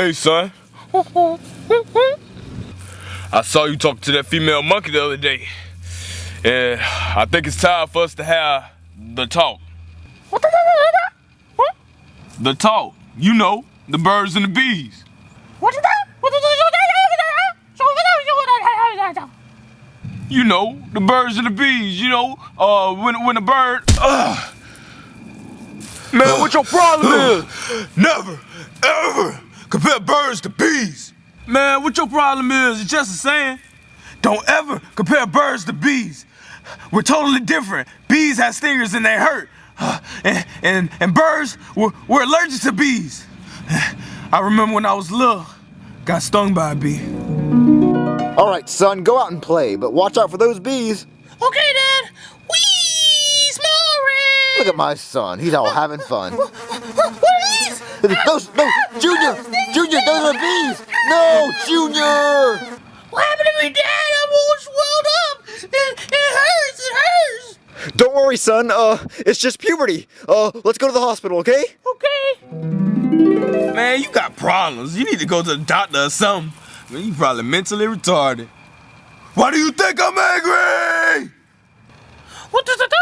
Hey, son. I saw you talking to that female monkey the other day. And I think it's time for us to have the talk. The talk. You know, the birds and the bees. You know, the birds and the bees, you know, when the bird... Man, what your problem is? Never, ever compare birds to bees. Man, what your problem is? It's just a saying. Don't ever compare birds to bees. We're totally different. Bees have stingers and they hurt. And birds, we're allergic to bees. I remember when I was little, got stung by a bee. All right, son, go out and play, but watch out for those bees. Okay, Dad. Whee! Small Look at my son. He's all having fun. What are these? No, Junior! Junior, those are bees! No, Junior! What happened to me, Dad? I'm all swelled up. It hurts. Don't worry, son. It's just puberty. Let's go to the hospital, okay? Okay. Man, you got problems. You need to go to the doctor or something. Man, you probably mentally retarded. Why do you think I'm angry? What does it do?